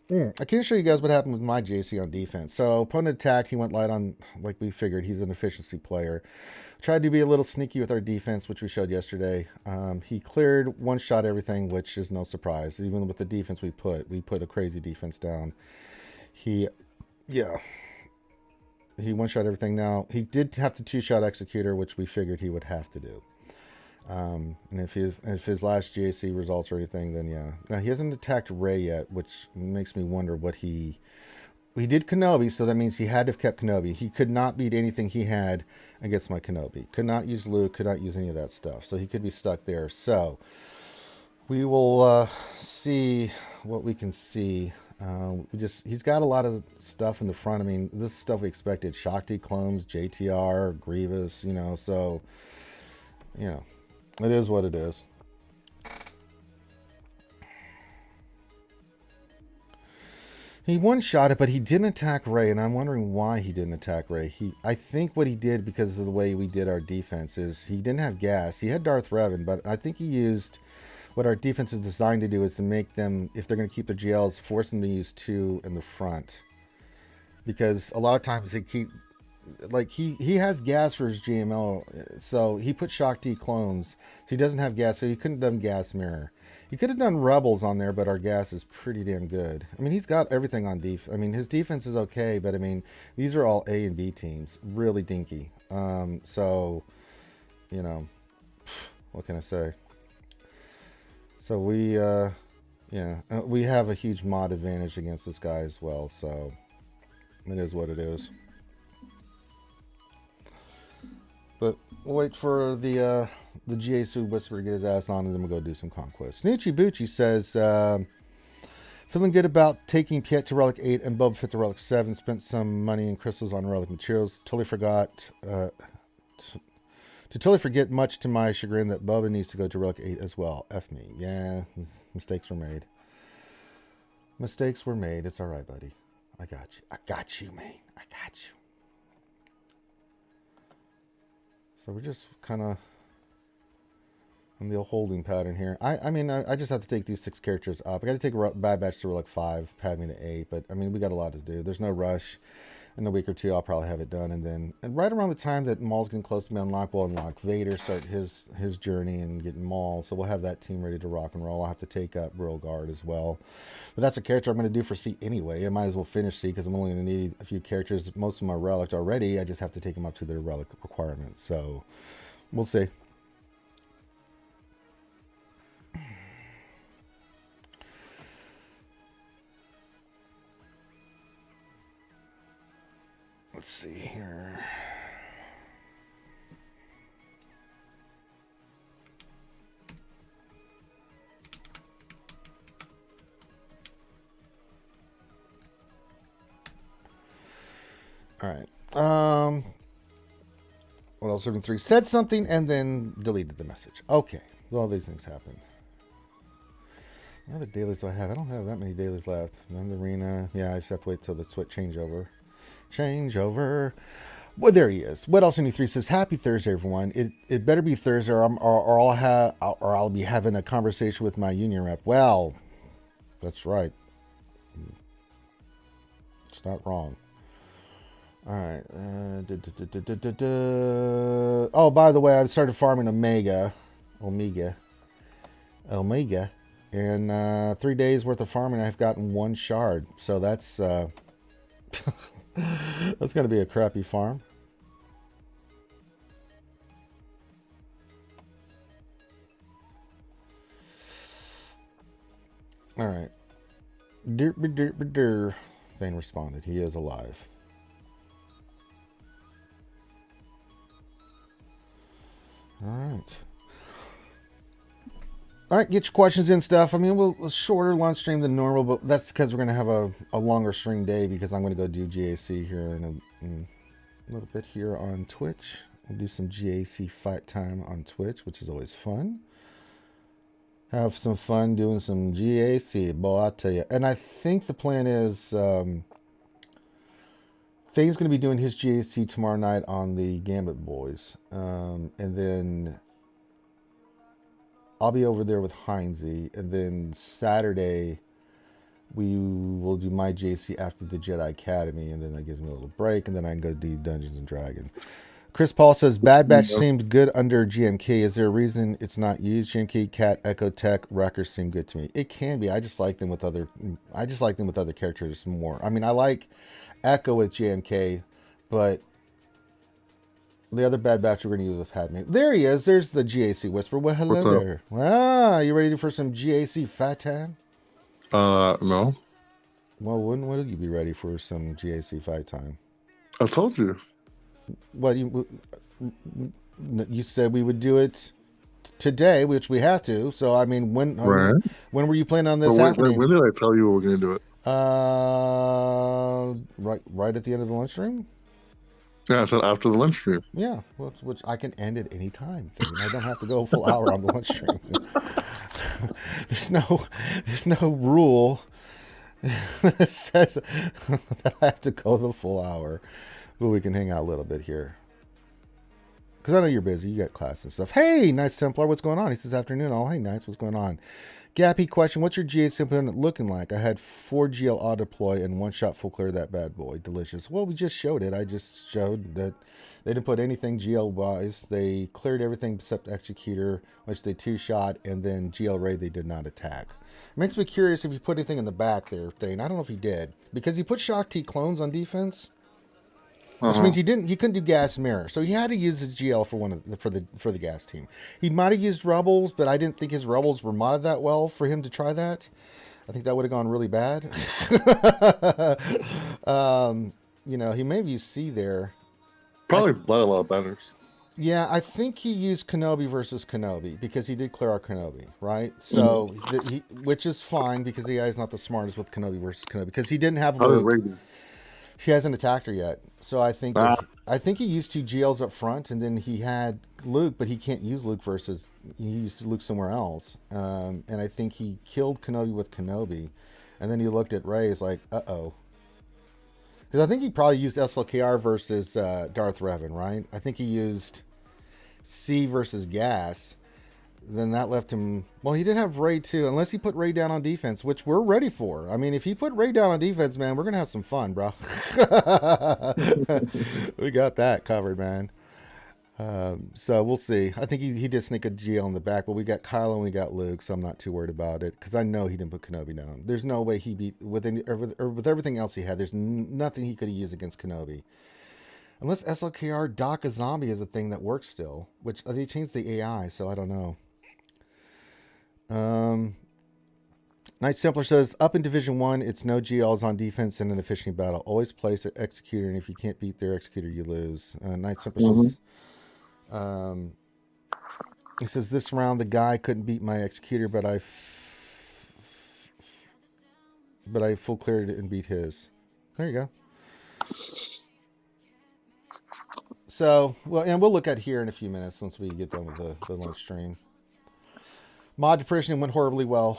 I can't show you guys what happened with my JC on defense. So opponent attacked. He went light on, like we figured. He's an efficiency player. Tried to be a little sneaky with our defense, which we showed yesterday. He cleared one-shot everything, which is no surprise. Even with the defense we put a crazy defense down. He one-shot everything. Now, he did have to two-shot Executor, which we figured he would have to do. And if his last GAC results or anything, then yeah. Now he hasn't attacked Rey yet, which makes me wonder what he did Kenobi, so that means he had to have kept Kenobi. He could not beat anything he had against my Kenobi. Could not use Luke, could not use any of that stuff. So he could be stuck there. So we will see what we can see. He's got a lot of stuff in the front. I mean, this is stuff we expected. Shakti clones, JTR, Grievous, so it is what it is. He one-shot it, but he didn't attack Rey, and I'm wondering why he didn't attack Rey. I think what he did, because of the way we did our defense, is he didn't have gas. He had Darth Revan, but I think he used what our defense is designed to do, is to make them, if they're going to keep their GLs, force them to use 2 in the front. Because a lot of times they keep... Like, he has gas for his GML, so he put Shock D clones, so he doesn't have gas, so he couldn't have done gas mirror. He could have done Rebels on there, but our gas is pretty damn good. I mean, he's got everything on def. I mean, his defense is okay, but I mean, these are all A and B teams, really dinky. So, what can I say? So we have a huge mod advantage against this guy as well, so it is what it is. But we'll wait for the GAC Whisper to get his ass on, and then we'll go do some conquest. Snoochie Boochie says, feeling good about taking Piet to Relic 8 and Boba Fett to Relic 7. Spent some money and crystals on Relic materials. Totally forgot to totally forget, much to my chagrin, that Boba needs to go to Relic 8 as well. F me. Yeah, mistakes were made. Mistakes were made. It's all right, buddy. I got you. I got you, man. I got you. So we're just kind of in the old holding pattern here. I mean, I just have to take these 6 characters up. I got to take a Bad Batch to Relic 5, pad me to 8. But, I mean, we got a lot to do. There's no rush. In a week or two, I'll probably have it done. And right around the time that Maul's getting close to be unlocked, we'll unlock Vader, start his journey, and get Maul. So we'll have that team ready to rock and roll. I'll have to take up Royal Guard as well. But that's a character I'm going to do for C anyway. I might as well finish C because I'm only going to need a few characters. Most of them are relic already. I just have to take them up to their relic requirements. So we'll see. Let's see here. All right. What else? 73 said something and then deleted the message. Okay. Well, these things happen. What other dailies do I have? I don't have that many dailies left. Then the arena. Yeah, I just have to wait till the switch changeover. Changeover. Well, there he is. What else? 73 says, "Happy Thursday, everyone. It better be Thursday, or I'll be having a conversation with my union rep." Well, that's right. It's not wrong. All right. Oh, by the way, I started farming Omega, and 3 days worth of farming. I've gotten 1 shard, so that's that's going to be a crappy farm. All right. Thane responded. He is alive. All right. All right, get your questions in stuff. I mean, we'll shorter lunch stream than normal, but that's because we're going to have a longer stream day because I'm going to go do GAC here in a little bit here on Twitch. We'll do some GAC fight time on Twitch, which is always fun. Have some fun doing some GAC, boy, I'll tell you. And I think the plan is Thane's going to be doing his GAC tomorrow night on the Gambit Boys. And then I'll be over there with Heinze. And then Saturday, we will do my GAC after the Jedi Academy. And then that gives me a little break. And then I can go do Dungeons and Dragons. Chris Paul says, Bad Batch seemed good under GMK. Is there a reason it's not used? GMK, Cat, Echo Tech, Wreckers seem good to me. It can be. I just like them with other characters more. I mean, I like Echo with GMK, but the other Bad Batch we're going to use with Padme. There he is. There's the GAC Whisper. Well, hello there. Ah, you ready for some GAC fat time? No. Well, when will you be ready for some GAC fight time? I told you. What you said we would do it today, which we have to. So I mean, when were you planning on this happening? When did I tell you we were going to do it? Right at the end of the lunch stream. Yeah, I said after the lunch stream. Yeah, which I can end at any time. I don't have to go a full hour on the lunch stream. There's no rule that says that I have to go the full hour. But we can hang out a little bit here. Because I know you're busy. You got class and stuff. Hey, Knights Templar, what's going on? He says, afternoon. Oh, hey, Knights, what's going on? Gappy question, what's your GA component looking like? I had 4 GL auto deploy and 1 shot full clear that bad boy. Delicious. Well, we just showed it. I just showed that they didn't put anything GL-wise. They cleared everything except Executor, which they 2-shot, and then GL Raid they did not attack. It makes me curious if you put anything in the back there, Thane. I don't know if he did. Because he put Shock T clones on defense. Which means he couldn't do gas mirror, so he had to use his GL for the gas team. He might have used rebels, but I didn't think his rebels were modded that well for him to try that. I think that would have gone really bad. He may have used C there. Probably bled a lot of banners. Yeah, I think he used Kenobi versus Kenobi because he did clear our Kenobi, right? So which is fine because the guy's not the smartest with Kenobi versus Kenobi because he didn't have Luke. He hasn't attacked her yet, so I think he used 2 GLs up front, and then he had Luke, but he can't use Luke versus he used Luke somewhere else, and I think he killed Kenobi with Kenobi, and then he looked at Rey, is like, because I think he probably used SLKR versus Darth Revan, right? I think he used C versus Gas. Then that left him. Well, he did have Rey too, unless he put Rey down on defense, which we're ready for. I mean, if he put Rey down on defense, man, we're gonna have some fun, bro. We got that covered, man. So we'll see. I think he did sneak a GL in the back, but we got Kylo and we got Luke, so I'm not too worried about it because I know he didn't put Kenobi down. There's no way he beat with everything else he had. There's nothing he could have used against Kenobi. Unless SLKR Doc a zombie is a thing that works still, which they changed the AI, so I don't know. Knight Templar says, up in Division 1, it's no GLs on defense in an efficient battle. Always place an Executor, and if you can't beat their Executor, you lose. Knight Templar says, he says, this round the guy couldn't beat my Executor, but I full cleared it and beat his. There you go. So, well, and we'll look at here in a few minutes once we get done with the lunch stream. Mod depression went horribly well.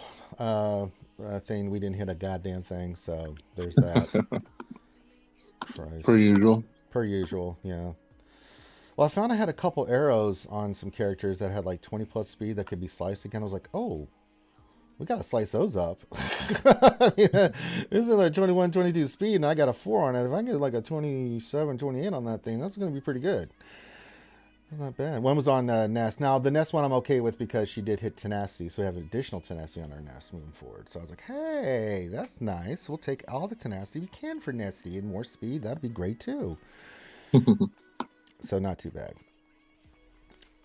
Thing we didn't hit a goddamn thing, so there's that. Christ. Per usual. Per usual, yeah. Well, I found I had a couple arrows on some characters that had like 20 plus speed that could be sliced again. I was like, oh, we got to slice those up. I mean, this is like 21, 22 speed, and I got a 4 on it. If I get like a 27, 28 on that thing, that's going to be pretty good. Not bad. One was on Nest. Now, the Nest one I'm okay with because she did hit tenacity, so we have additional tenacity on our Nest moving forward. So I was like, hey, that's nice. We'll take all the tenacity we can for Nesty and more speed. That'd be great, too. So not too bad.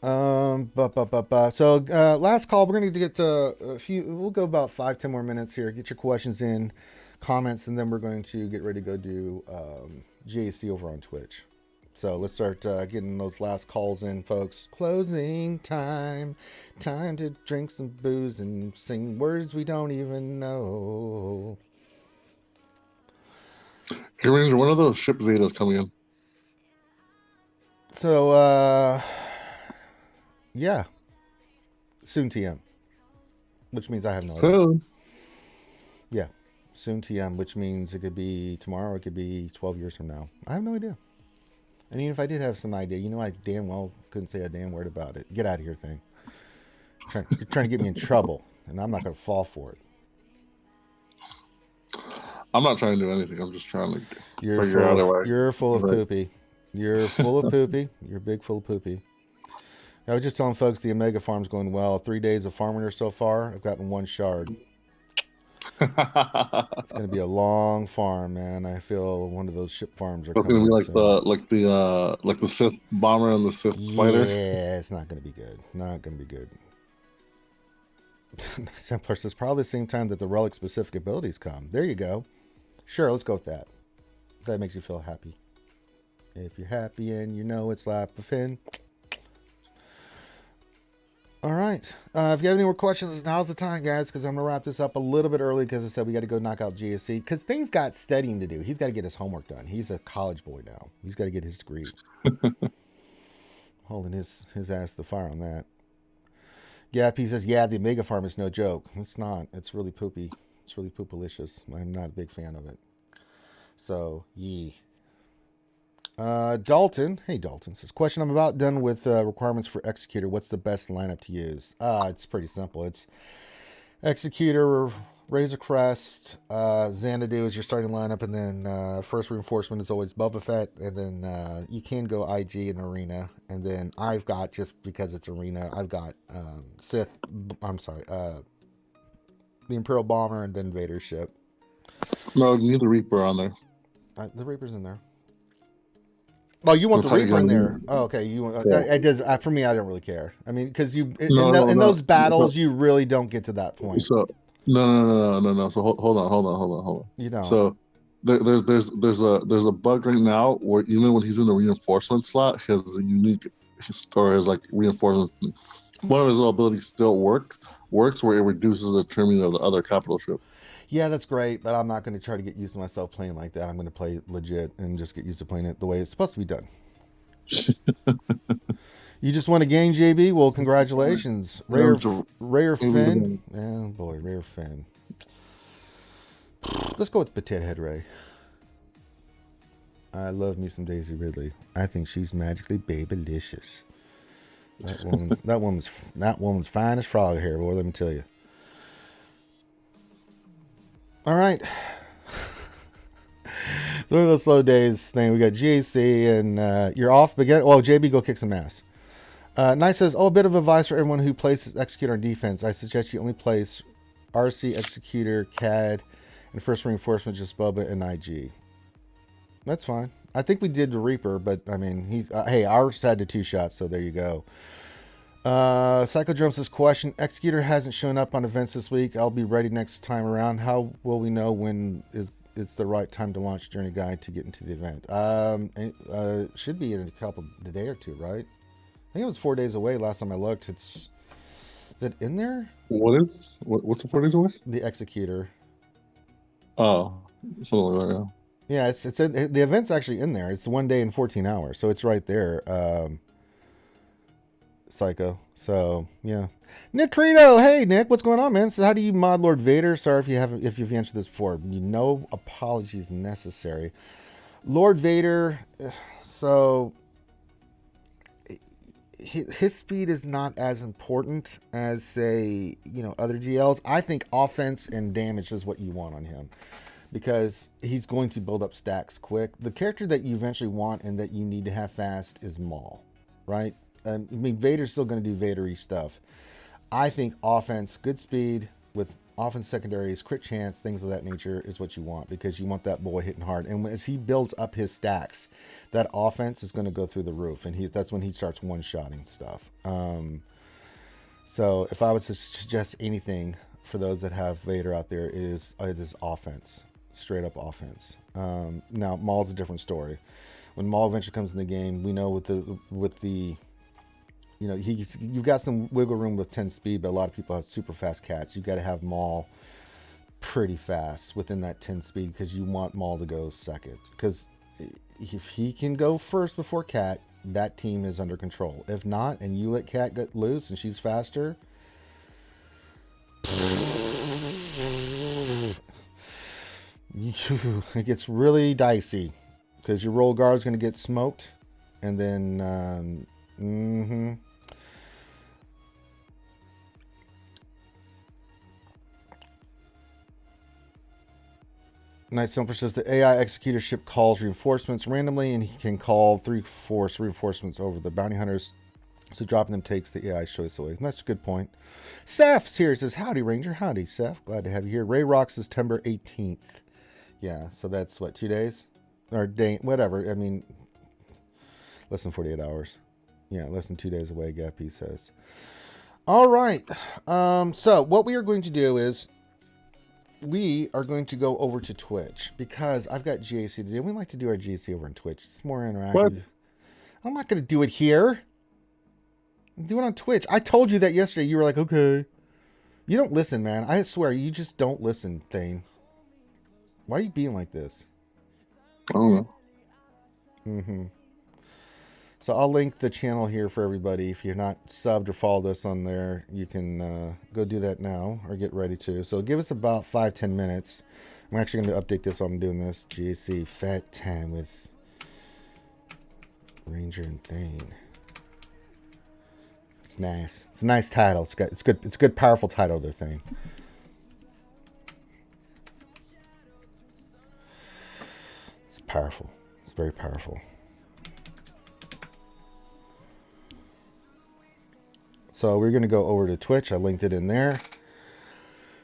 So last call, we're going to get a few, we'll go about 5-10 more minutes here. Get your questions in, comments, and then we're going to get ready to go do GAC over on Twitch. So let's start getting those last calls in, folks. Closing time. Time to drink some booze and sing words we don't even know. Hey, Ranger, when are those ship Zetas coming in? So, yeah. Soon TM. Which means I have no idea. Soon. Yeah. Soon TM, which means it could be tomorrow or it could be 12 years from now. I have no idea. And even if I did have some idea, you know, I damn well couldn't say a damn word about it. Get out of here, thing. You're trying to get me in trouble, and I'm not going to fall for it. I'm not trying to do anything. I'm just trying to You're figure out a way. You're full of poopy. You're full of poopy. You're big full of poopy. I was just telling folks the Omega farm's going well. 3 days of farming her so far. I've gotten 1 shard. It's going to be a long farm, man. I feel one of those ship farms are coming. It's going to be like the Sith bomber and the Sith fighter. Yeah, it's not going to be good. Not going to be good. Templar says probably the same time that the relic specific abilities come. There you go. Sure, let's go with that. If that makes you feel happy. If you're happy and you know it's lap of fin. All right. If you have any more questions, now's the time, guys, because I'm going to wrap this up a little bit early because I said we got to go knock out GSC because things got studying to do. He's got to get his homework done. He's a college boy now. He's got to get his degree. Holding his ass to the fire on that. Yeah, he says, yeah, the Omega farm is no joke. It's not. It's really poopy. It's really poopalicious. I'm not a big fan of it. So, yee. Dalton, hey Dalton, says, question, I'm about done with requirements for Executor. What's the best lineup to use? It's pretty simple. It's Executor, Razor Crest, Xanadu is your starting lineup, and then first reinforcement is always Boba Fett, and then you can go IG and Arena, and then I've got, just because it's Arena, I've got the Imperial Bomber, and then Vader's ship. No, you need the Reaper on there. The Reaper's in there. Oh, you want the Reaper in there? Oh, okay. It does for me. I don't really care. I mean, because in those battles, you really don't get to that point. So no. So hold on. You know. So there's a bug right now where even when he's in the reinforcement slot, he has a unique story as like reinforcement. One of his abilities still works where it reduces the trimming of the other capital ship. Yeah, that's great, but I'm not going to try to get used to myself playing like that. I'm going to play legit and just get used to playing it the way it's supposed to be done. You just won a game, JB? Well, congratulations. Rare Finn. Oh, boy, Rare Finn. Let's go with Potato Head Ray. I love me some Daisy Ridley. I think she's magically babylicious. That woman's fine as frog hair, boy, let me tell you. All right. One of those slow days thing. We got GAC and you're off again. Well, JB, go kick some ass. Nice says, a bit of advice for everyone who places Executor on defense. I suggest you only place RC, Executor, CAD, and first reinforcement, just Bubba and IG. That's fine. I think we did the Reaper, but I mean, he's hey, ours had the 2 shots, so there you go. Psychodrome says, question, Executor hasn't shown up on events this week. I'll be ready next time around. How will we know when it's the right time to launch Journey Guide to get into the event? Should be in a day or 2, right? I think it was 4 days away last time I looked. Is it in there? What's the 4 days away? The Executor. Oh, something like that, Yeah, it's in, the event's actually in there. It's 1 day and 14 hours, so it's right there. Psycho. So yeah, Nick Credo. Hey Nick, what's going on, man? So how do you mod Lord Vader? Sorry if you've answered this before. No apologies necessary. Lord Vader. So his speed is not as important as, say, other GLs. I think offense and damage is what you want on him, because he's going to build up stacks quick. The character that you eventually want and that you need to have fast is Maul, right? I mean, Vader's still going to do Vader-y stuff. I think offense, good speed with offense secondaries, crit chance, things of that nature is what you want, because you want that boy hitting hard. And as he builds up his stacks, that offense is going to go through the roof, and that's when he starts one-shotting stuff. So if I was to suggest anything for those that have Vader out there, it is offense, straight up offense. Now Maul's a different story. When Maul eventually comes in the game, we know with the you've got some wiggle room with 10 speed, but a lot of people have super fast cats. You've got to have Maul pretty fast within that 10 speed, because you want Maul to go second. Because if he can go first before Cat, that team is under control. If not, and you let Cat get loose and she's faster, it gets really dicey, because your roll guard's going to get smoked, and then Night Silver says the AI Executor ship calls reinforcements randomly, and he can call 3 force reinforcements over the bounty hunters, so dropping them takes the AI's choice away. That's a good point. Seph's here, says, howdy Ranger. Howdy Seph, glad to have you here. Ray Rock says September 18th. Yeah, so that's what, 2 days? Or day, whatever. I mean, less than 48 hours. Yeah, less than 2 days away, Gappy says. All right. So what we are going to do is we are going to go over to Twitch, because I've got GAC today. We like to do our GAC over on Twitch. It's more interactive. What? I'm not going to do it here. I'm doing it on Twitch. I told you that yesterday. You were like, okay. You don't listen, man. I swear, you just don't listen, Thane. Why are you being like this? I don't know. Mm-hmm. So I'll link the channel here for everybody. If you're not subbed or followed us on there, you can go do that now, or get ready to. So give us about 5-10 minutes. I'm actually going to update this while I'm doing this. GAC Fat Time with Ranger and Thane. It's nice. It's a nice title. It's good. It's a good, powerful title there, Thane. It's powerful. It's very powerful. So we're going to go over to Twitch. I linked it in there.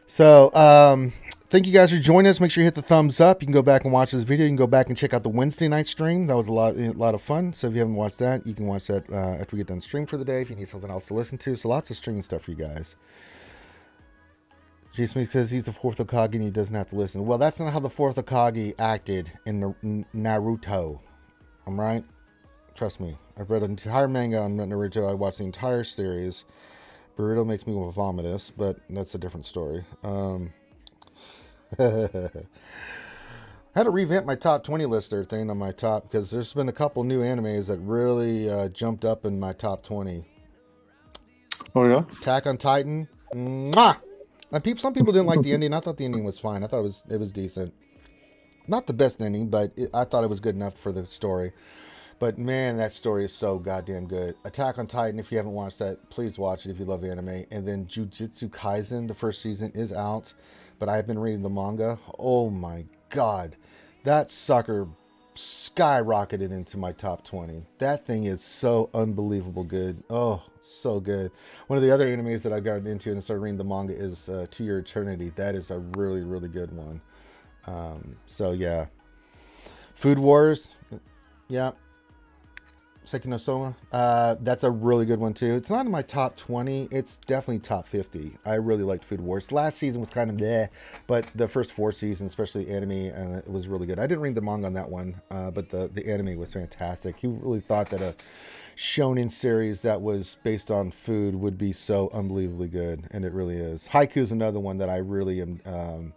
So thank you guys for joining us. Make sure you hit the thumbs up. You can go back and watch this video. You can go back and check out the Wednesday night stream. That was a lot of fun. So if you haven't watched that, you can watch that after we get done stream for the day, if you need something else to listen to. So lots of streaming stuff for you guys. J. Smith says he's the 4th Hokage and he doesn't have to listen. Well, that's not how the 4th Hokage acted in Naruto. I'm right? Trust me. I've read an entire manga on Naruto. I watched the entire series. Burrito makes me vomitous, but that's a different story. I had to revamp my top 20 list there, thing on my top, because there's been a couple new animes that really jumped up in my top 20. Oh, yeah? Attack on Titan. Mwah! And some people didn't like the ending. I thought the ending was fine. I thought it was decent. Not the best ending, but I thought it was good enough for the story. But man, that story is so goddamn good. Attack on Titan, if you haven't watched that, please watch it if you love anime. And then Jujutsu Kaisen, the first season is out, but I've been reading the manga. Oh my god. That sucker skyrocketed into my top 20. That thing is so unbelievable good. Oh, so good. One of the other animes that I've gotten into and started reading the manga is To Your Eternity. That is a really, really good one. So yeah. Food Wars. Yeah. Sekino Soma. That's a really good one too. It's not in my top 20. It's definitely top 50. I really liked Food Wars. Last season was kind of bleh, but the first 4 seasons, especially the anime, it was really good. I didn't read the manga on that one, but the anime was fantastic. He really thought that a shonen series that was based on food would be so unbelievably good, and it really is. Haiku is another one that I really am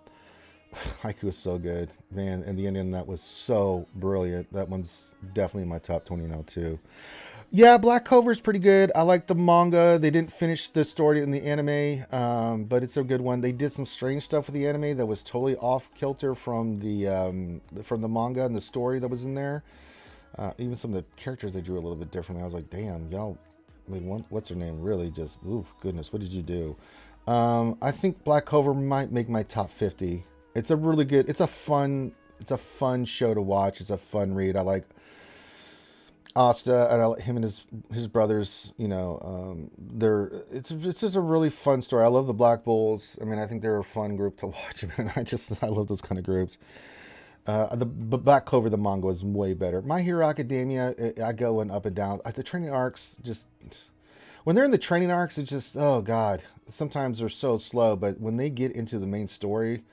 Haiku is so good, man, and the ending on that was so brilliant. That one's definitely in my top 20 now too. Yeah, Black Clover is pretty good. I like the manga. They didn't finish the story in the anime, but it's a good one. They did some strange stuff with the anime that was totally off kilter from the manga and the story that was in there. Even some of the characters they drew a little bit differently. I was like, damn, y'all. I mean, what's her name? Really, just ooh, goodness, what did you do? I think Black Clover might make my top 50. It's a really good. It's a fun show to watch. It's a fun read. I like Asta, and I like him and his brothers. You know, it's just a really fun story. I love the Black Bulls. I mean, I think they're a fun group to watch. Man, I love those kind of groups. The Black Clover, the manga was way better. My Hero Academia, I go up and down. The training arcs just. When they're in the training arcs, it's just, oh god. Sometimes they're so slow, but when they get into the main story,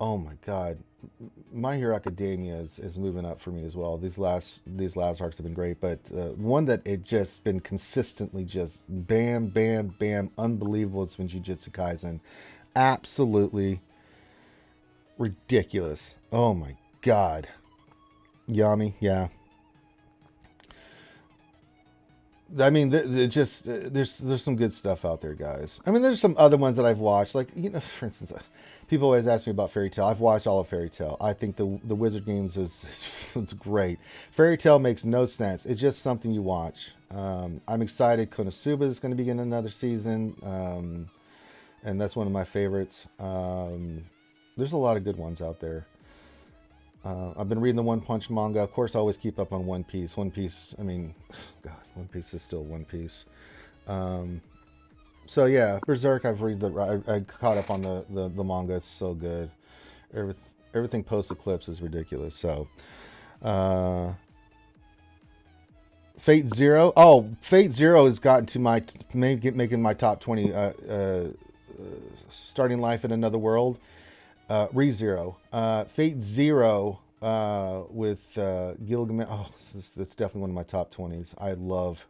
oh my god. My Hero Academia is moving up for me as well. These last arcs have been great, but one that it just been consistently just bam, bam, bam, unbelievable. It's been Jujutsu Kaisen. Absolutely ridiculous. Oh my god. Yami, yeah. I mean, there's some good stuff out there, guys. I mean, there's some other ones that I've watched. Like, you know, for instance, people always ask me about Fairy Tail. I've watched all of Fairy Tail. I think the Wizard Games is great. Fairy Tail makes no sense. It's just something you watch. I'm excited. Konosuba is going to begin another season, and that's one of my favorites. There's a lot of good ones out there. I've been reading the One Punch manga. Of course, I always keep up on One Piece. One Piece, I mean, God, One Piece is still One Piece. So yeah, Berserk, I caught up on the manga. It's so good. Everything post Eclipse is ridiculous. So, Fate Zero. Oh, Fate Zero has gotten to making my top 20. Starting Life in Another World. ReZero. Fate Zero with Gilgamesh. Oh, that's definitely one of my top 20s. I love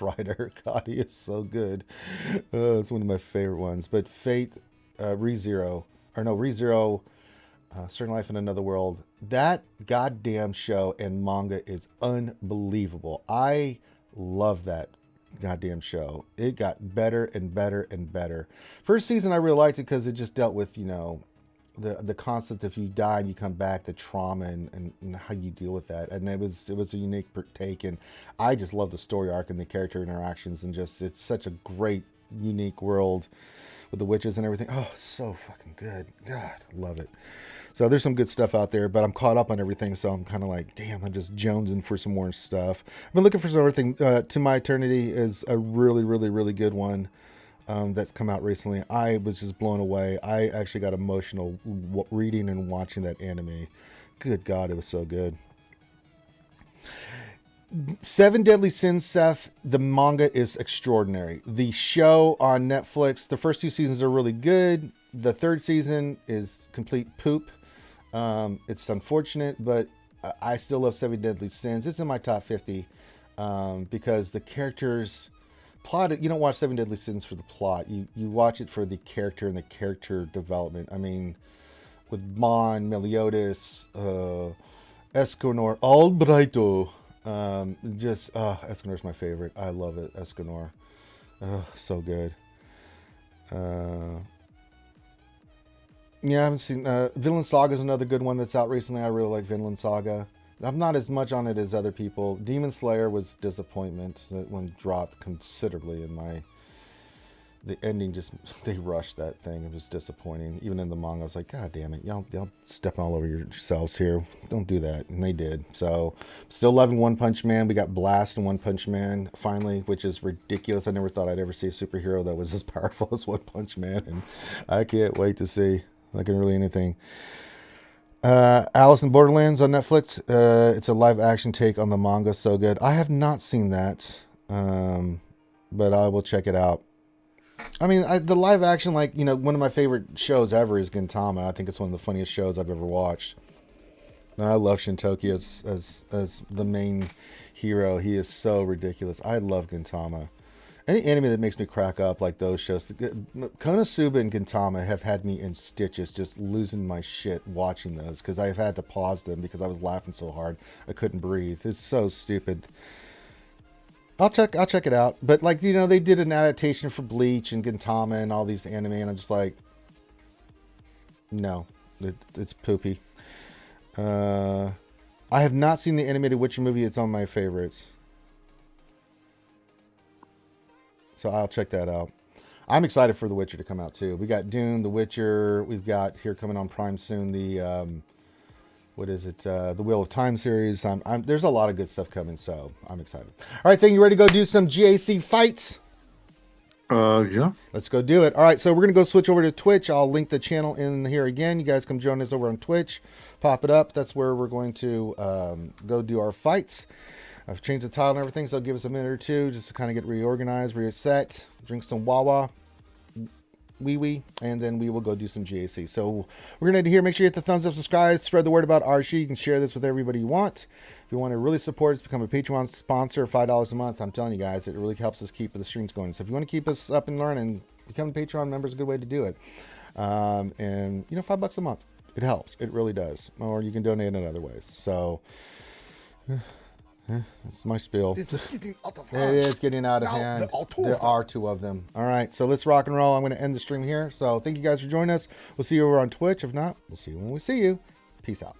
Ryder. God, he is so good. It's one of my favorite ones. But Fate ReZero. Starting Life in Another World. That goddamn show and manga is unbelievable. I love that goddamn show. It got better and better and better. First season I really liked it because it just dealt with, you know, the concept if you die and you come back, the trauma and how you deal with that. And it was a unique take, and I just love the story arc and the character interactions, and just it's such a great unique world with the witches and everything. Oh, so fucking good. God, love it. So there's some good stuff out there, but I'm caught up on everything, so I'm kind of like, damn, I'm just jonesing for some more stuff. I've been looking for some other thing. To My Eternity is a really, really, really good one that's come out recently. I was just blown away. I actually got emotional reading and watching that anime. Good God, it was so good. Seven Deadly Sins, Seth, the manga is extraordinary. The show on Netflix, the first two seasons are really good. The third season is complete poop. It's unfortunate, but I still love Seven Deadly Sins. It's in my top 50 because the characters plot. You don't watch Seven Deadly Sins for the plot. You watch it for the character and the character development. I mean, with Mon, Meliodas, Escanor, Albrighto. Escanor's my favorite. I love it. Escanor. So good. Yeah, I haven't seen Vinland Saga is another good one that's out recently. I really like Vinland Saga. I'm not as much on it as other people. Demon Slayer was disappointment. That one dropped considerably in the ending. Just they rushed that thing. It was disappointing. Even in the manga, I was like, God damn it, y'all stepping all over yourselves here. Don't do that, and they did. So, still loving One Punch Man. We got Blast in One Punch Man finally, which is ridiculous. I never thought I'd ever see a superhero that was as powerful as One Punch Man, and I can't wait to see. Like really anything. Alice in Borderlands on Netflix. It's a live action take on the manga. So good. I have not seen that, but I will check it out. I mean, the live action, like, you know, one of my favorite shows ever is Gintama. I think it's one of the funniest shows I've ever watched. And I love Shintoki as the main hero. He is so ridiculous. I love Gintama. Any anime that makes me crack up like those shows. Konosuba and Gintama have had me in stitches, just losing my shit watching those because I've had to pause them because I was laughing so hard I couldn't breathe. It's so stupid. I'll check it out. But like, you know, they did an adaptation for Bleach and Gintama and all these anime, and I'm just like, no, it's poopy. I have not seen the animated Witcher movie. It's on my favorites. So I'll check that out. I'm excited for The Witcher to come out too. We got Dune, The Witcher. We've got here coming on Prime soon the what is it? The Wheel of Time series. There's a lot of good stuff coming, so I'm excited. All right, you ready to go do some GAC fights? Yeah. Let's go do it. All right, so we're gonna go switch over to Twitch. I'll link the channel in here again. You guys come join us over on Twitch. Pop it up. That's where we're going to go do our fights. I've changed the title and everything, so give us a minute or two just to kind of get reorganized, reset, drink some Wawa, wee, and then we will go do some GAC. So we're going to hear. Make sure you hit the thumbs up, subscribe, spread the word about RSG. You can share this with everybody you want. If you want to really support us, become a Patreon sponsor, $5 a month. I'm telling you guys, it really helps us keep the streams going. So if you want to keep us up and learning, become a Patreon member is a good way to do it. And, you know, $5 a month. It helps. It really does. Or you can donate in other ways. So... that's my spiel. It's getting out of It hand. is getting out of hand. There are two of them. All right, so let's rock and roll. I'm going to end the stream here. So thank you guys for joining us. We'll see you over on Twitch. If not, we'll see you when we see you. Peace out.